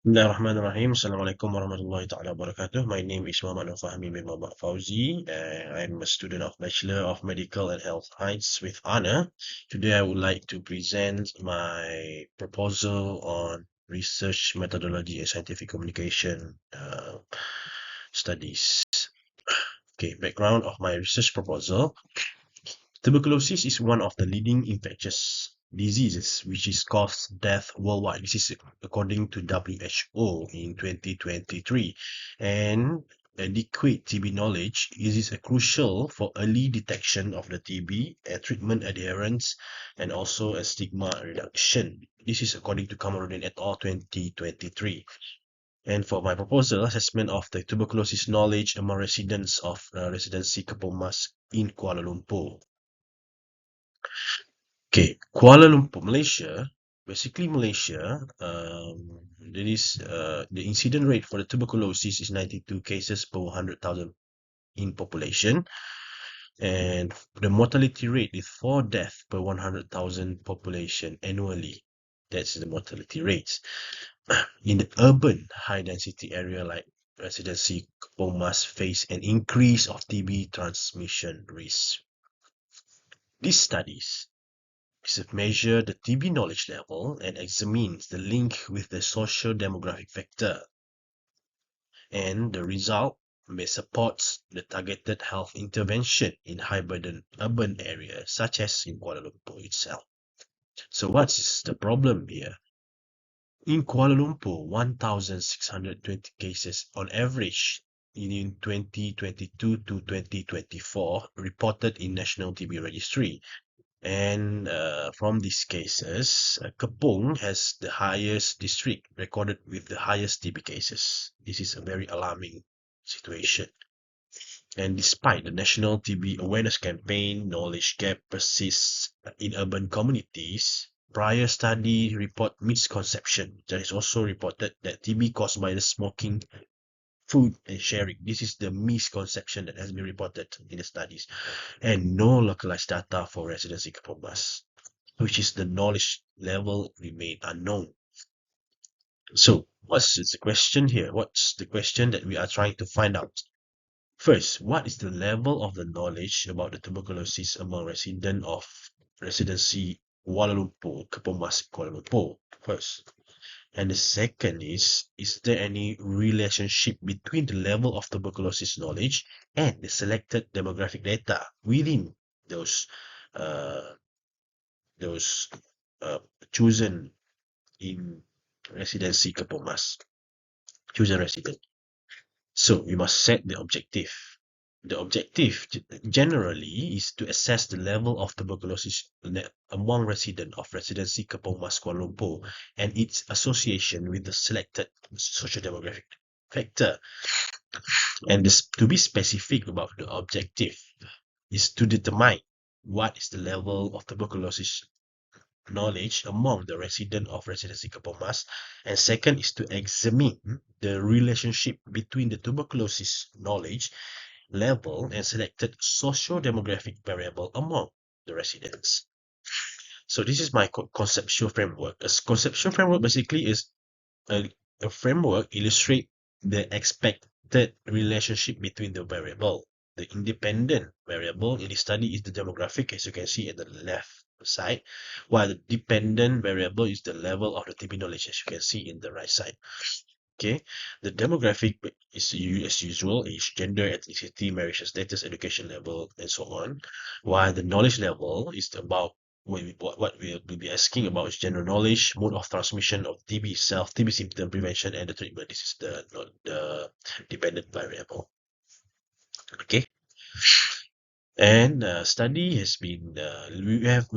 Bismillahirrahmanirrahim. Assalamualaikum warahmatullahi ta'ala wabarakatuh. My name is Muhammad Fahmi bin Muhammad Fauzi. I'm a student of Bachelor of Medical and Health Science with honor. Today I would like to present my proposal on research methodology and scientific communication studies. Okay, background of my research proposal. Tuberculosis is one of the leading infectious diseases which is causes death worldwide. This is according to WHO in 2023. And adequate TB knowledge is crucial for early detection of the TB and treatment adherence and also a stigma reduction. This is according to Kamarudin et al. 2023. And for my proposal, assessment of the tuberculosis knowledge among residents of residency Kepomas in Kuala Lumpur. Okay, Kuala Lumpur, Malaysia. Basically, Malaysia, the incident rate for the tuberculosis is 92 cases per 100,000 in population, and the mortality rate is 4 deaths per 100,000 population annually. That's the mortality rates. In the urban high-density area like residency, Kepomas face an increase of TB transmission risk. These studies measure the TB knowledge level and examines the link with the social demographic factor. And the result may support the targeted health intervention in high-burden urban areas, such as in Kuala Lumpur itself. So what's the problem here? In Kuala Lumpur, 1,620 cases on average in 2022 to 2024 reported in National TB Registry. And from these cases, Kepong has the highest district recorded with the highest TB cases. This is a very alarming situation. And despite the National TB Awareness Campaign, knowledge gap persists in urban communities. Prior study report misconception. There is also reported that TB caused by the smoking, food and sharing. This is the misconception that has been reported in the studies. And no localized data for residency Kepomas, which is the knowledge level remain unknown. So what's the question here? What's the question that we are trying to find out? First, what is the level of the knowledge about the tuberculosis among residents of residency Kuala Lumpur, Kepomas, Kuala Lumpur? First. And the second is there any relationship between the level of tuberculosis knowledge and the selected demographic data within those uh, those chosen in residency Kepomas, chosen resident? So we must set the objective. The objective generally is to assess the level of tuberculosis among residents of residency Kepomas, Kuala Lumpur and its association with the selected social demographic factor. And to be specific about the objective is to determine what is the level of tuberculosis knowledge among the resident of residency Kepomas, and second is to examine the relationship between the tuberculosis knowledge level and selected socio-demographic variable among the residents. So this is my conceptual framework. A conceptual framework basically is a framework illustrate the expected relationship between the variable. The independent variable in the study is the demographic, as you can see at the left side, while the dependent variable is the level of the TB knowledge, as you can see in the right side. Okay, the demographic is as usual, age, gender, ethnicity, marriage status, education level, and so on. While the knowledge level is about what we will be asking about is general knowledge, mode of transmission of TB itself, TB symptom prevention, and the treatment. This is the dependent variable. Okay. And study has been we have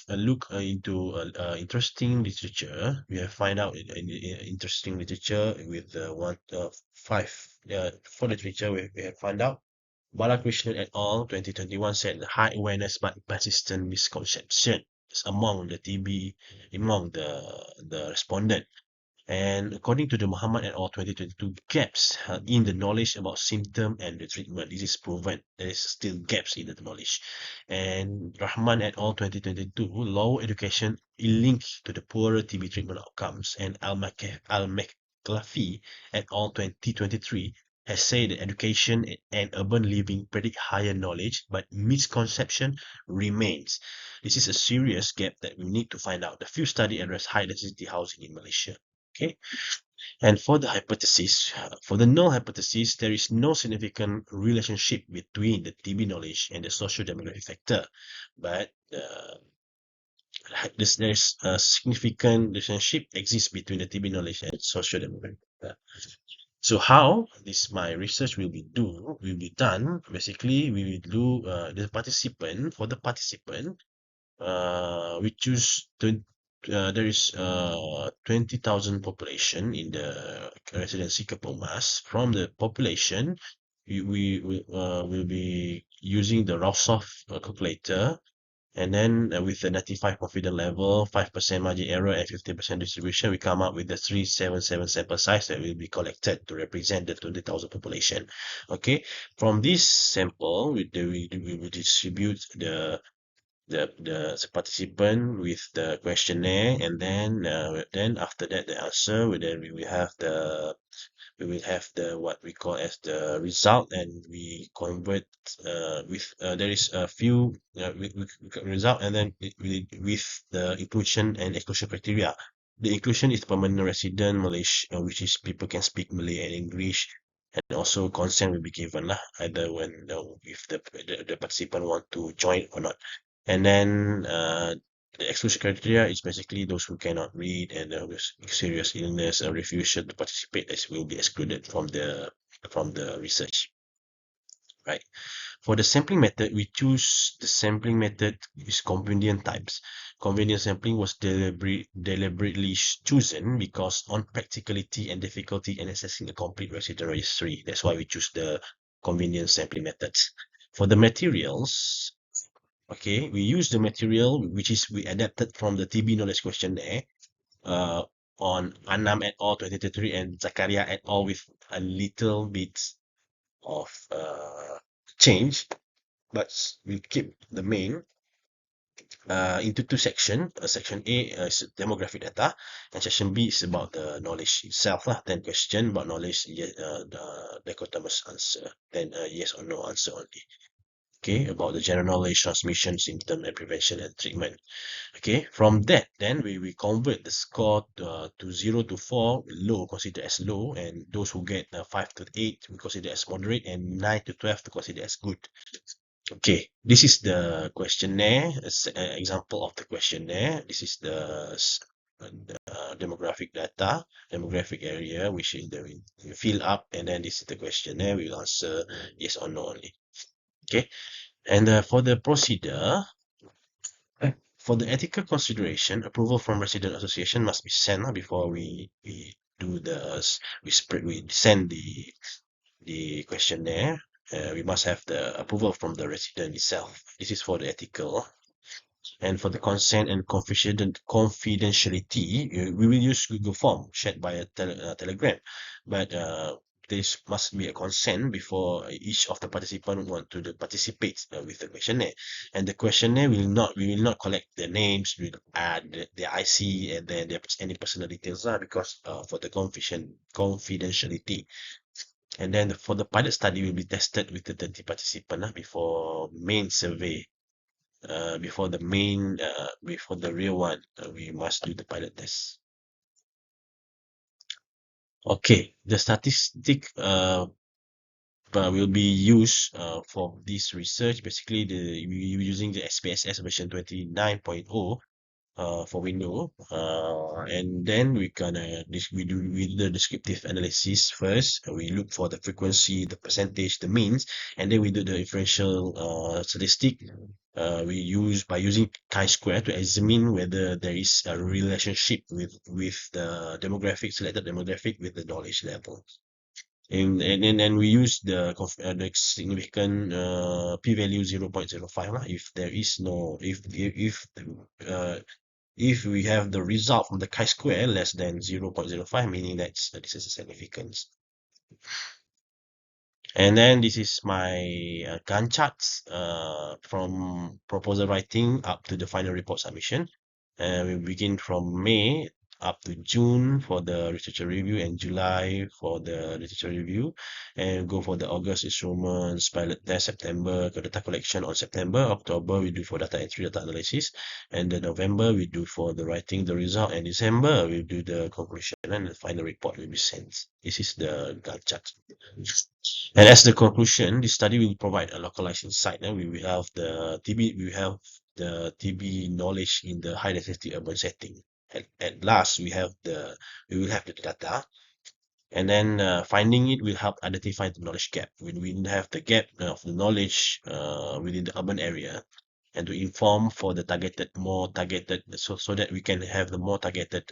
a look into interesting literature. We have find out in interesting literature with five for literature we have found out. Balakrishnan et al. 2021 said high awareness but persistent misconception is among the TB among the respondent. And according to the Muhammad et al. 2022 gaps in the knowledge about symptom and the treatment, this is proven there is still gaps in the knowledge. And Rahman et al. 2022 low education linked to the poorer TB treatment outcomes. And Claffey et al. 2023 has said that education and urban living predict higher knowledge, but misconception remains. This is a serious gap that we need to find out. The few studies address high density housing in Malaysia. Okay, and for the hypothesis, for the null hypothesis, there is no significant relationship between the TB knowledge and the socio-demographic factor, but there's a significant relationship exists between the TB knowledge and socio-demographic factor. So how this my research will be done. Basically, we will do the participant for the participant. We choose there is 20,000 population in the residency Kepomas. From the population, we will be using the RASOF calculator, and then with the 95 confidence level, 5% margin error, and 50% distribution, we come up with the 377 sample size that will be collected to represent the 20,000 population. Okay, from this sample, we will distribute the participant with the questionnaire, and then after that the answer, then we will have the what we call as the result, and we convert with there is a few result, and then with the inclusion and exclusion criteria. The inclusion is permanent resident Malaysia, which is people can speak Malay and English, and also consent will be given lah, either when if the participant want to join or not. And then the exclusion criteria is basically those who cannot read and with serious illness or refusal to participate as will be excluded from the research. Right. For the sampling method, we choose the sampling method is convenient types. Convenient sampling was deliberately chosen because on practicality and difficulty in assessing a complete resident registry. That's why we choose the convenient sampling methods. For the materials, okay, we use the material which is we adapted from the TB knowledge questionnaire uh, on Anam et al. 2023 and Zakaria et al. With a little bit of change, but we keep the main into two sections. Section A is demographic data, and section B is about the knowledge itself. 10 questions about knowledge, the dichotomous answer, then yes or no answer only. Okay, about the general knowledge, transmission, symptom, and prevention and treatment. Okay, from that, then we convert the score to 0 to 4, low, considered as low, and those who get 5 to 8, we consider as moderate, and 9 to 12 to consider as good. Okay, this is the questionnaire, example of the questionnaire. This is the demographic data, demographic area, which is the we fill up, and then this is the questionnaire. We will answer yes or no only. Okay, and for the procedure, for the ethical consideration, approval from resident association must be sent before we do we send the questionnaire. We must have the approval from the resident itself. This is for the ethical. And for the consent and confidentiality, we will use Google Form shared by a Telegram. But there must be a consent before each of the participants want to participate with the questionnaire. And the questionnaire we will not collect their names, we will add their IC and then any personal details because for the confidentiality. And then for the pilot study will be tested with the 30 participants before main survey. Before the real one, we must do the pilot test. Okay, the statistic will be used for this research. Basically, we're using the SPSS version 29.0 for window, and then we do the descriptive analysis first. We look for the frequency, the percentage, the means, and then we do the differential statistic. We use by using chi-square to examine whether there is a relationship with the selected demographic with the knowledge level. And we use the significant p-value 0.05 if there is no if we have the result from the chi-square less than 0.05, meaning that this is a significance. And then this is my Gantt charts from proposal writing up to the final report submission. We begin from May up to June for the literature review and July for the literature review, and go for the August instruments, pilot test September, the data collection on September, October we do for data entry, data analysis, and then November we do for the writing the result, and December we do the conclusion and the final report will be sent. This is the Gantt chart. And as the conclusion, this study will provide a localized insight. And we will have the TB knowledge in the high density urban setting. At last, we will have the data, and then finding it will help identify the knowledge gap. When we have the gap of the knowledge within the urban area, and to inform for the more targeted, so that we can have the more targeted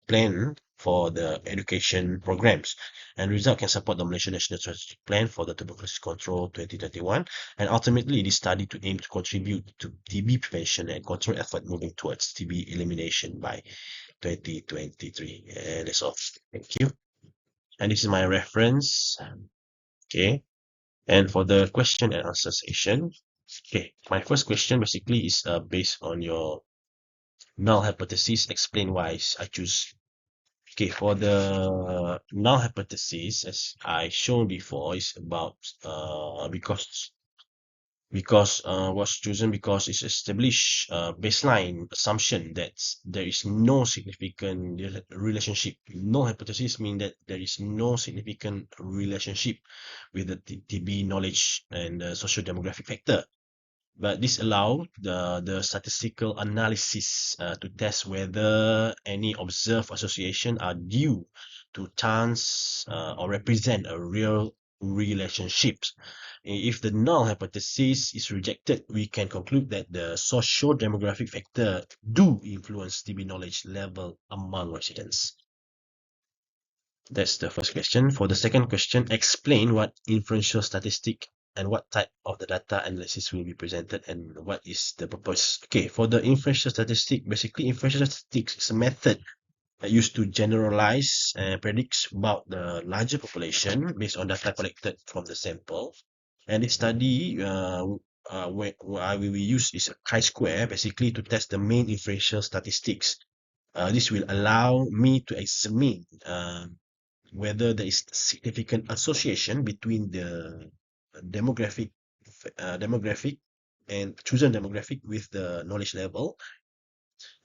plan for the education programs. And result can support the Malaysian National Strategic Plan for the Tuberculosis Control 2021. And ultimately, this study to aim to contribute to TB prevention and control effort moving towards TB elimination by 2023. And that's all. Thank you. And this is my reference. Okay. And for the question and answer session, okay, my first question basically is based on your null hypothesis. Explain why I choose. Okay, for the null hypothesis, as I shown before, is about because was chosen because it's established baseline assumption that there is no significant relationship. Null hypothesis mean that there is no significant relationship with the TB knowledge and the social demographic factor. But this allow the statistical analysis to test whether any observed association are due to chance or represent a real relationships. If the null hypothesis is rejected, we can conclude that the socio-demographic factor do influence TB knowledge level among residents. That's the first question. For the second question, explain what inferential statistic and what type of the data analysis will be presented and what is the purpose. Okay, for the inferential statistic, basically inferential statistics is a method used to generalize and predict about the larger population based on data collected from the sample. And this study we use is a chi-square basically to test the main inferential statistics. This will allow me to examine whether there is significant association between the demographic demographic and chosen demographic with the knowledge level,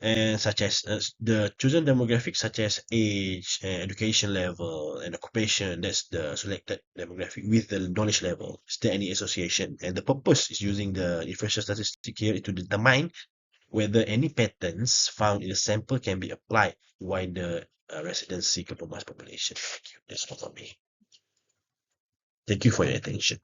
and such as the chosen demographic such as age, education level, and occupation. That's the selected demographic with the knowledge level. Is there any association? And the purpose is using the differential statistic here to determine whether any patterns found in the sample can be applied to wider residency compromised population. Thank you. That's all for me. Thank you for your attention.